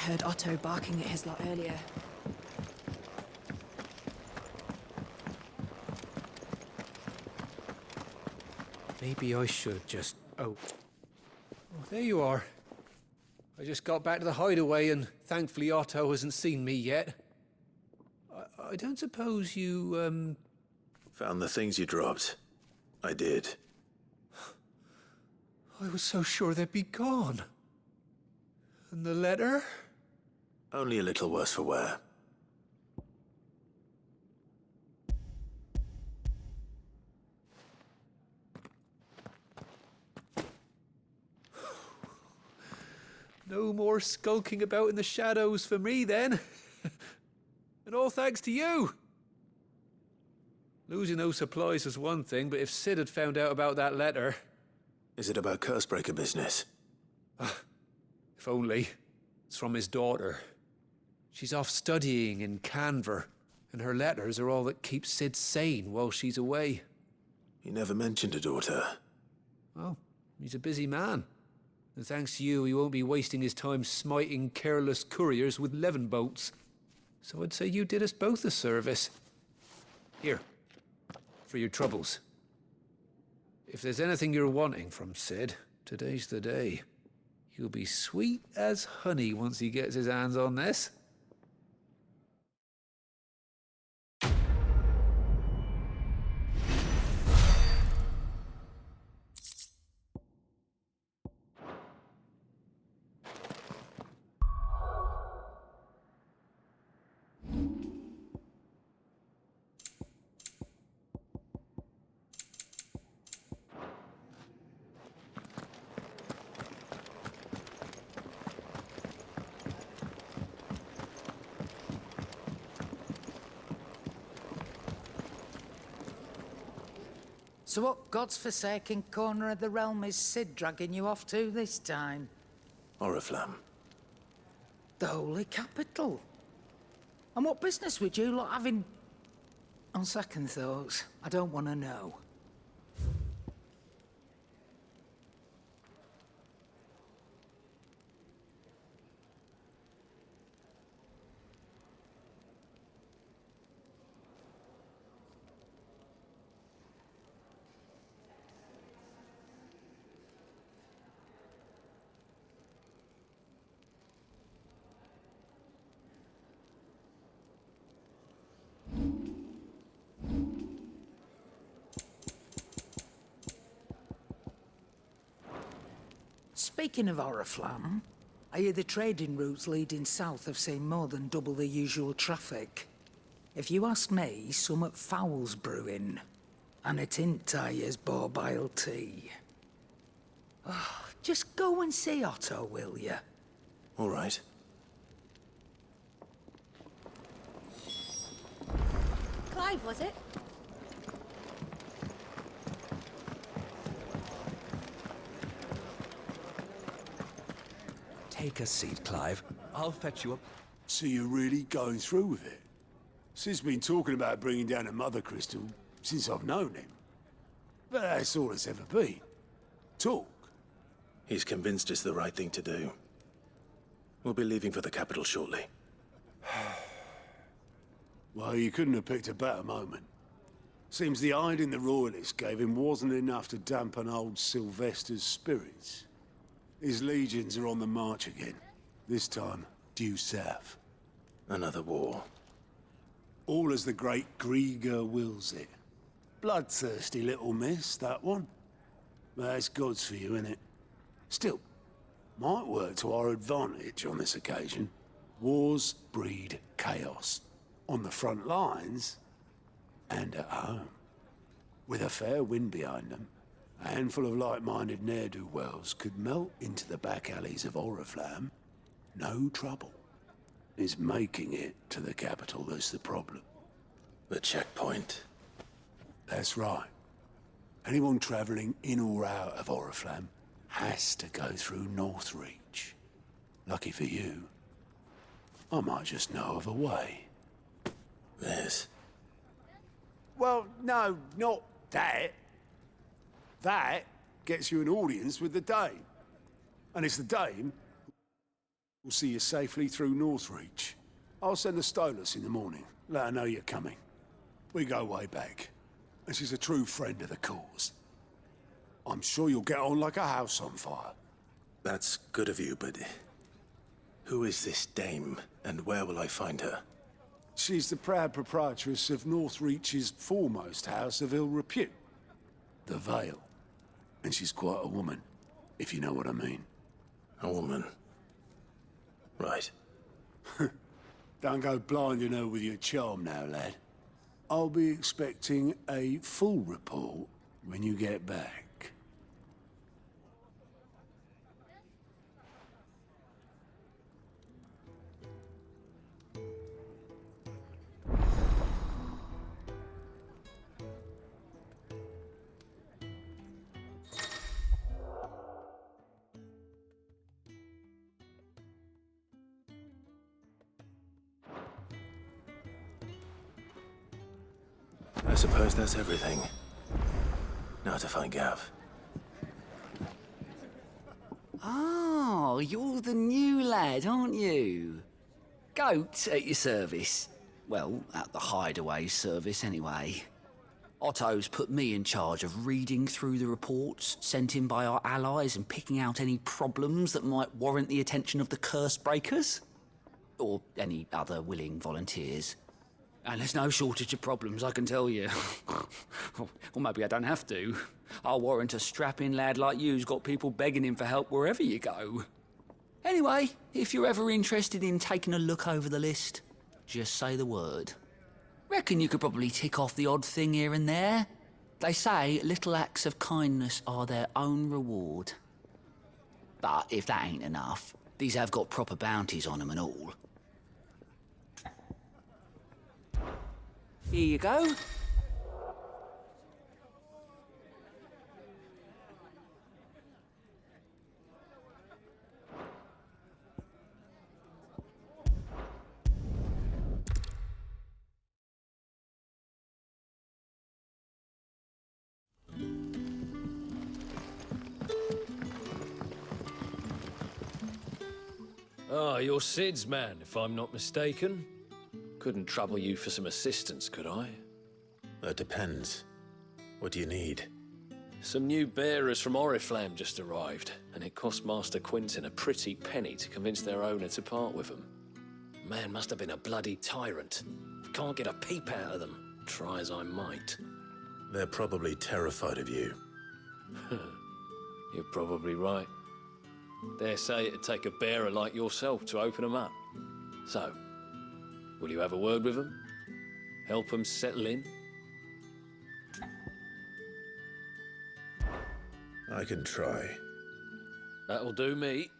heard Otto barking at his lot earlier. Maybe I should just... Oh, there you are. I just got back to the hideaway and thankfully Otto hasn't seen me yet. I don't suppose you, Found the things you dropped. I did. I was so sure they'd be gone. And the letter? Only a little worse for wear. No more skulking about in the shadows for me, then. And all thanks to you. Losing those supplies was one thing, but if Sid had found out about that letter... Is it about Cursebreaker business? If only. It's from his daughter. She's off studying in Canver, and her letters are all that keeps Sid sane while she's away. He never mentioned a daughter. Well, he's a busy man. And thanks to you, he won't be wasting his time smiting careless couriers with levin bolts. So I'd say you did us both a service. Here, for your troubles. If there's anything you're wanting from Sid, today's the day. He'll be sweet as honey once he gets his hands on this. So what God's forsaken corner of the realm is Sid dragging you off to this time? Oriflamme. The Holy Capital. And what business would you lot have in... On second thoughts, I don't want to know. Speaking of Oriflamme, I hear the trading routes leading south have seen more than double the usual traffic. If you ask me, summat foul's brewing. And a Tintyre's borbile tea. Oh, just go and see Otto, will you? All right. Clive, was it? Take a seat, Clive. I'll fetch you up. So you're really going through with it? Sid's been talking about bringing down a mother crystal since I've known him. But that's all it's ever been. Talk. He's convinced it's the right thing to do. We'll be leaving for the capital shortly. Well, you couldn't have picked a better moment. Seems the hiding the royalists gave him wasn't enough to dampen old Sylvester's spirits. His legions are on the march again. This time, due south. Another war. All as the great Grieger wills it. Bloodthirsty little miss, that one. But that's God's for you, innit? Still, might work to our advantage on this occasion. Wars breed chaos. On the front lines, and at home. With a fair wind behind them, a handful of like-minded ne'er-do-wells could melt into the back alleys of Oriflamme. No trouble. It's making it to the capital that's the problem. The checkpoint. That's right. Anyone travelling in or out of Oriflamme has to go through Northreach. Lucky for you, I might just know of a way. This. Well, no, not that. That gets you an audience with the Dame. And it's the Dame We'll see you safely through Northreach. I'll send the Stolas in the morning. Let her know you're coming. We go way back. And she's a true friend of the cause. I'm sure you'll get on like a house on fire. That's good of you, but... who is this dame, and where will I find her? She's the proud proprietress of Northreach's foremost house of ill repute, the Vale. And she's quite a woman, if you know what I mean. A woman. Right. Don't go blinding her with your charm now, lad. I'll be expecting a full report when you get back. I suppose that's everything. Now to find Gav. Oh, you're the new lad, aren't you? Goat at your service. Well, at the hideaway service, anyway. Otto's put me in charge of reading through the reports sent in by our allies and picking out any problems that might warrant the attention of the curse breakers. Or any other willing volunteers. And there's no shortage of problems, I can tell you. Or maybe I don't have to. I'll warrant a strapping lad like you's got people begging him for help wherever you go. Anyway, if you're ever interested in taking a look over the list, just say the word. Reckon you could probably tick off the odd thing here and there. They say little acts of kindness are their own reward. But if that ain't enough, these have got proper bounties on them and all. Here you go. Ah, you're Sid's man, if I'm not mistaken. Couldn't trouble you for some assistance, could I? That depends. What do you need? Some new bearers from Oriflamme just arrived, and it cost Master Quinton a pretty penny to convince their owner to part with them. Man must have been a bloody tyrant. Can't get a peep out of them, try as I might. They're probably terrified of you. You're probably right. Dare say it'd take a bearer like yourself to open them up. So, will you have a word with them? Help them settle in? I can try. That'll do me.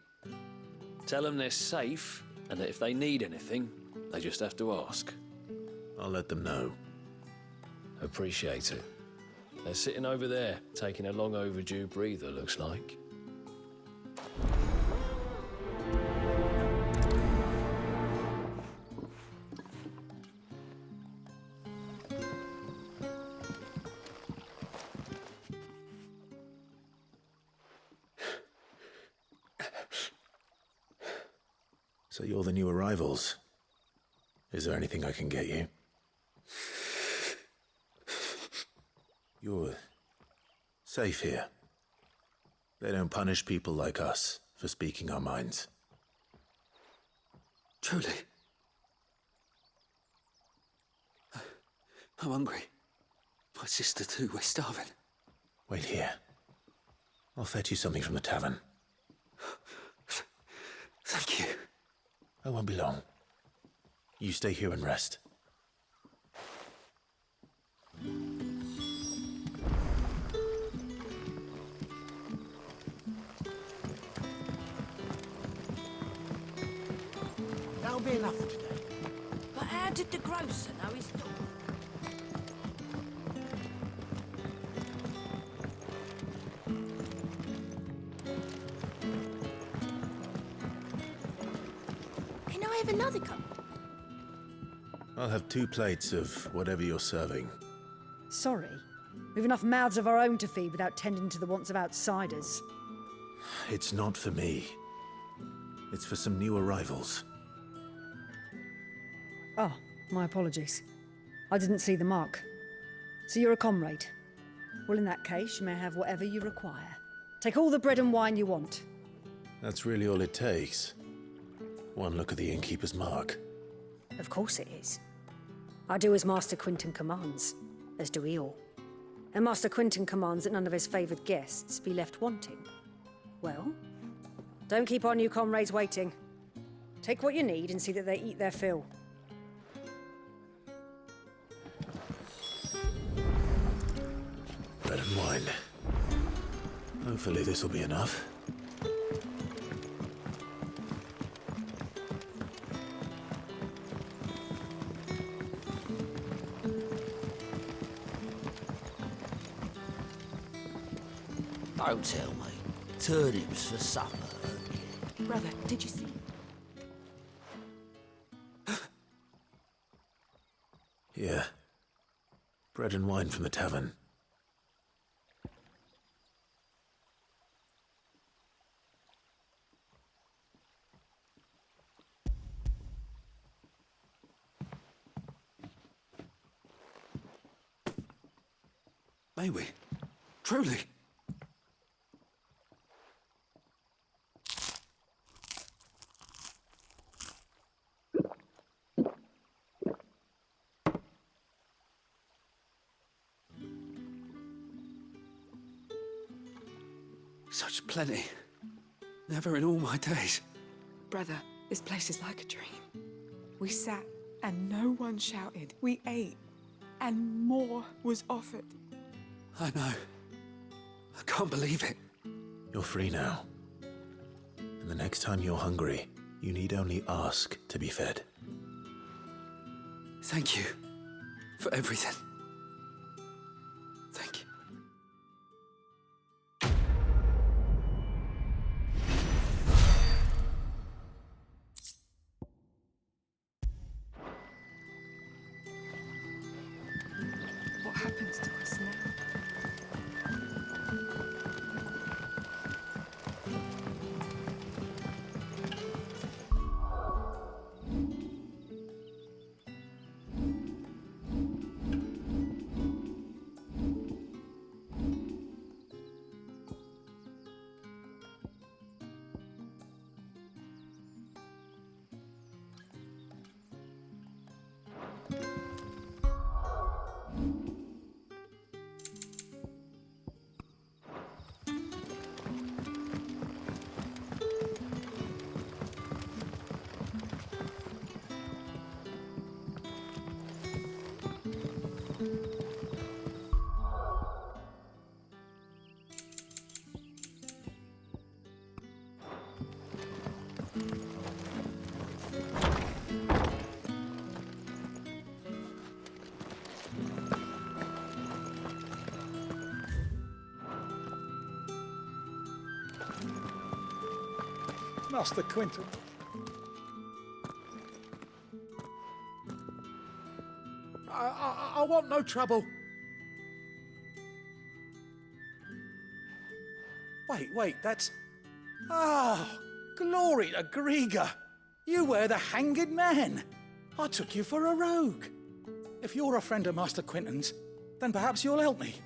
Tell them they're safe, and that if they need anything, they just have to ask. I'll let them know. Appreciate it. They're sitting over there, taking a long overdue breather, looks like. So you're the new arrivals. Is there anything I can get you? You're safe here. They don't punish people like us for speaking our minds. Truly. I'm hungry. My sister too, we're starving. Wait here. I'll fetch you something from the tavern. Thank you. I won't be long. You stay here and rest. That'll be enough for today. But how did the grocer know his dog? Can I have another cup? I'll have 2 plates of whatever you're serving. Sorry. We've enough mouths of our own to feed without tending to the wants of outsiders. It's not for me. It's for some new arrivals. Oh, my apologies. I didn't see the mark. So you're a comrade. Well, in that case, you may have whatever you require. Take all the bread and wine you want. That's really all it takes. One look at the innkeeper's mark. Of course it is. I do as Master Quinton commands, as do we all. And Master Quinton commands that none of his favoured guests be left wanting. Well, don't keep our new comrades waiting. Take what you need and see that they eat their fill. Bread and wine. Hopefully this'll be enough. Don't tell me. Turnips for supper. Brother, did you see? Yeah. Bread and wine from the tavern. May we? Truly? Such plenty. Never in all my days. Brother, this place is like a dream. We sat and no one shouted. We ate and more was offered. I know. I can't believe it. You're free now. And the next time you're hungry, you need only ask to be fed. Thank you for everything. Thank you. What happens to us now? Master Quinton. I want no trouble. Wait, that's... Oh, glory to Griga. You were the hanged man. I took you for a rogue. If you're a friend of Master Quinton's, then perhaps you'll help me.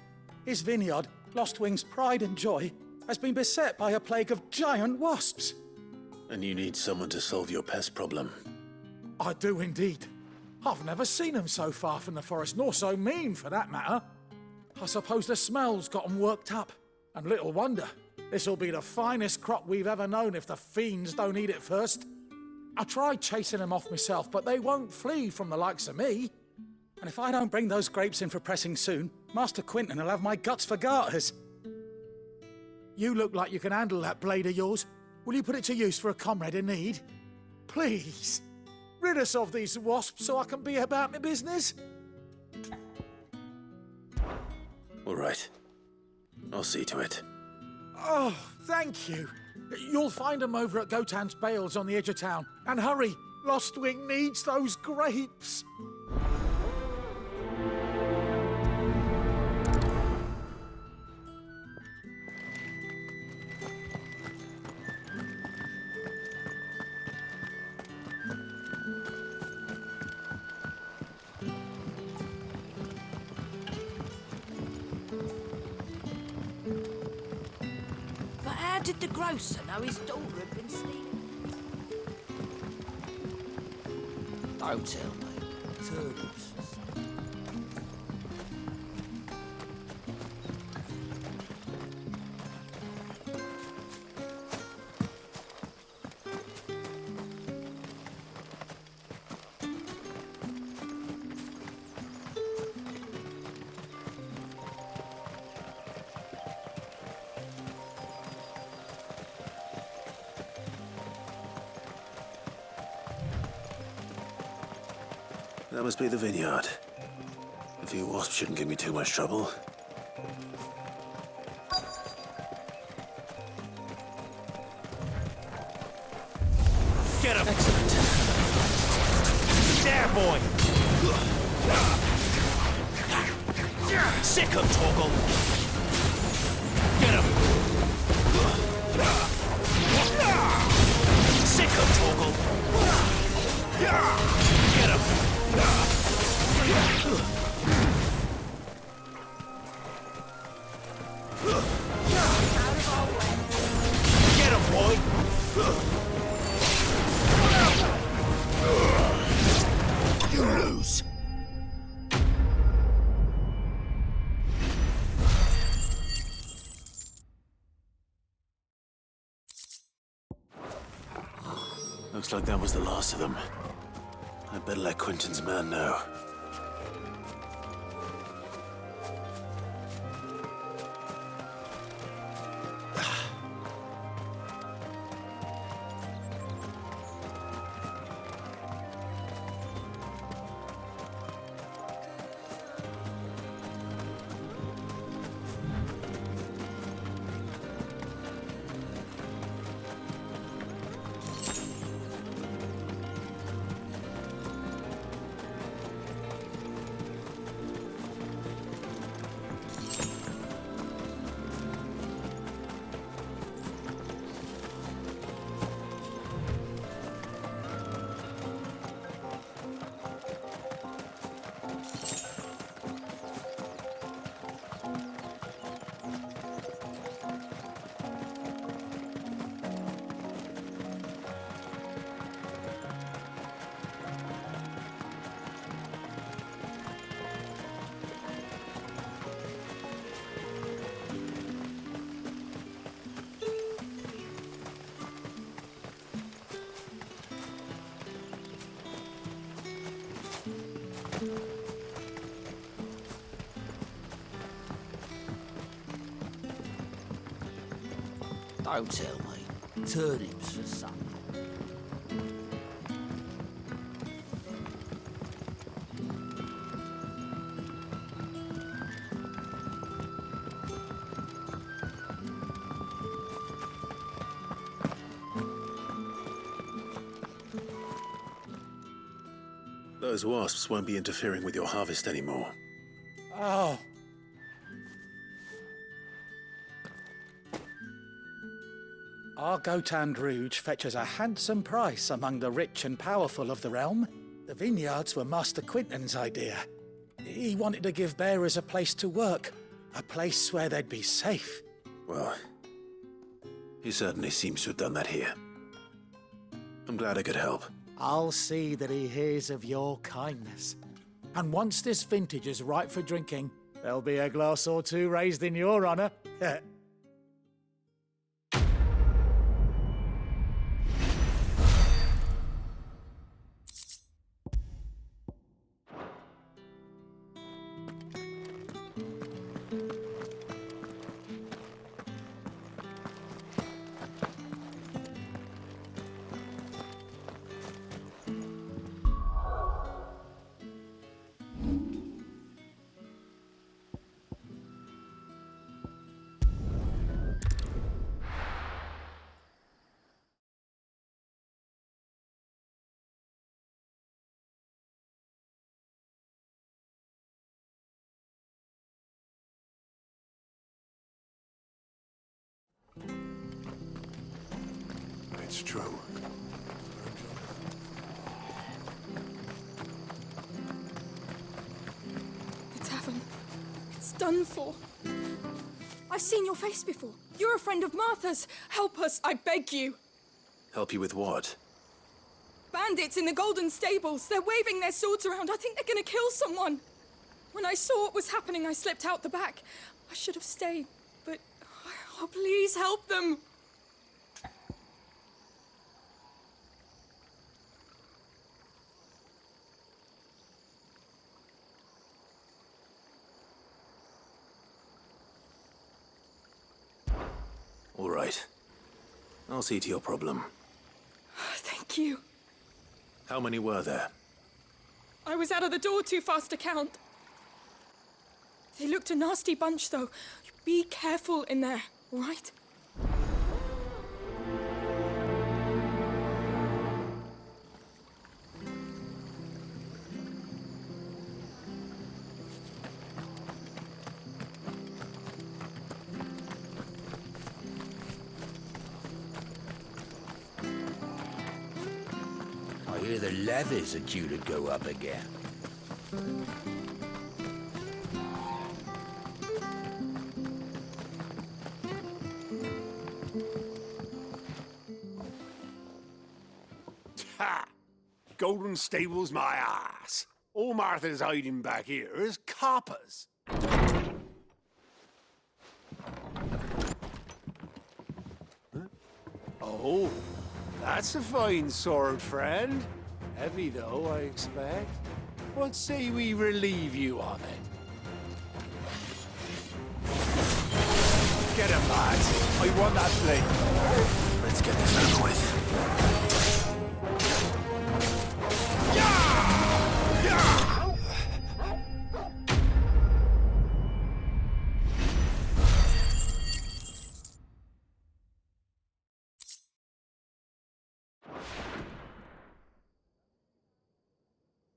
His vineyard, Lostwing's pride and joy, has been beset by a plague of giant wasps. And you need someone to solve your pest problem. I do indeed. I've never seen them so far from the forest, nor so mean, for that matter. I suppose the smell's got 'em worked up. And little wonder. This'll be the finest crop we've ever known if the fiends don't eat it first. I tried chasing them off myself, but they won't flee from the likes of me. And if I don't bring those grapes in for pressing soon, Master Quinton will have my guts for garters. You look like you can handle that blade of yours. Will you put it to use for a comrade in need? Please, rid us of these wasps so I can be about my business. All right. I'll see to it. Oh, thank you. You'll find them over at Gotan's Bales on the edge of town. And hurry, Lostwing needs those grapes. How did the grocer know his daughter had been stealing? Don't tell me. Turnips. That must be the vineyard. A few wasps shouldn't give me too much trouble. Get him! Excellent. There, boy! Sick him, Torgal! Get him! Sick him, Torgal! Get him! Get him, boy! You lose! Looks like that was the last of them. I'd better let Quentin's man know. Don't tell me. Turnips for supper. Those wasps won't be interfering with your harvest anymore. Oh. Our Gotand Rouge fetches a handsome price among the rich and powerful of the realm. The vineyards were Master Quinton's idea. He wanted to give bearers a place to work, a place where they'd be safe. Well, he certainly seems to have done that here. I'm glad I could help. I'll see that he hears of your kindness. And once this vintage is ripe for drinking, there'll be a glass or two raised in your honor. It's true. The tavern. It's done for. I I've seen your face before. You're a friend of Martha's. Help us, I beg you. Help you with what? Bandits in the Golden Stables. They're waving their swords around. I think they're gonna kill someone. When I saw what was happening, I slipped out the back. I should have stayed, but... Oh, please help them. All right. I'll see to your problem. Thank you. How many were there? I was out of the door too fast to count. They looked a nasty bunch, though. Be careful in there, all right? I hear the levies are due to go up again. Ha! Golden Stables my ass. All Martha's hiding back here is coppers. Huh? Oh, that's a fine sword, friend. Heavy, though, I expect. What say we relieve you of it? Get him, lads. I want that blade. Let's get this over with.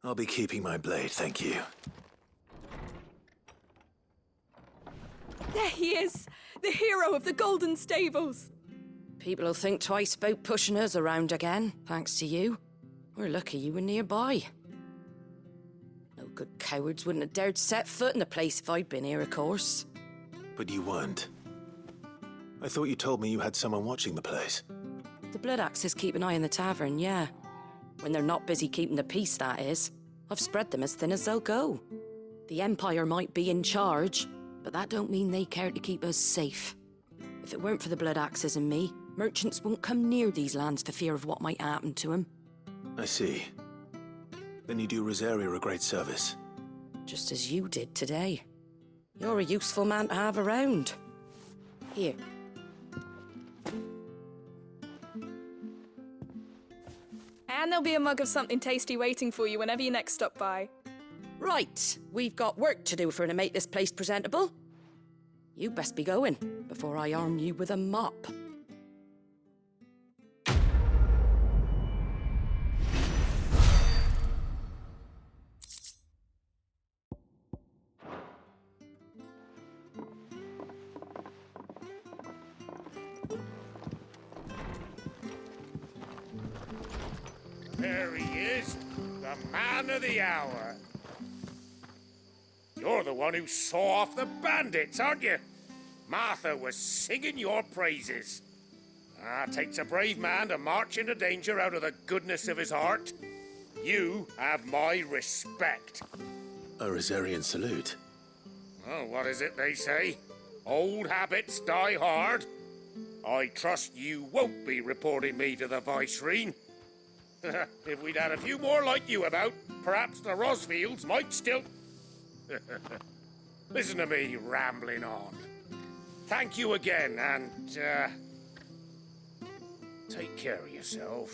I'll be keeping my blade, thank you. There he is, the hero of the Golden Stables. People will think twice about pushing us around again, thanks to you. We're lucky you were nearby. No good cowards wouldn't have dared set foot in the place if I'd been here, of course. But you weren't. I thought you told me you had someone watching the place. The Blood Axes keep an eye on the tavern, yeah. When they're not busy keeping the peace, that is. I've spread them as thin as they'll go. The Empire might be in charge, but that don't mean they care to keep us safe. If it weren't for the Blood Axes and me, merchants won't come near these lands for fear of what might happen to them. I see. Then you do Rosaria a great service. Just as you did today. You're a useful man to have around. Here. And there'll be a mug of something tasty waiting for you whenever you next stop by. Right, we've got work to do for to make this place presentable. You best be going before I arm you with a mop. There he is, the man of the hour. You're the one who saw off the bandits, aren't you? Martha was singing your praises. Takes a brave man to march into danger out of the goodness of his heart. You have my respect. A Rosarian salute. Oh, what is it they say? Old habits die hard. I trust you won't be reporting me to the Viceroy. If we'd had a few more like you about, perhaps the Rosfields might still... Listen to me rambling on. Thank you again, and, take care of yourself.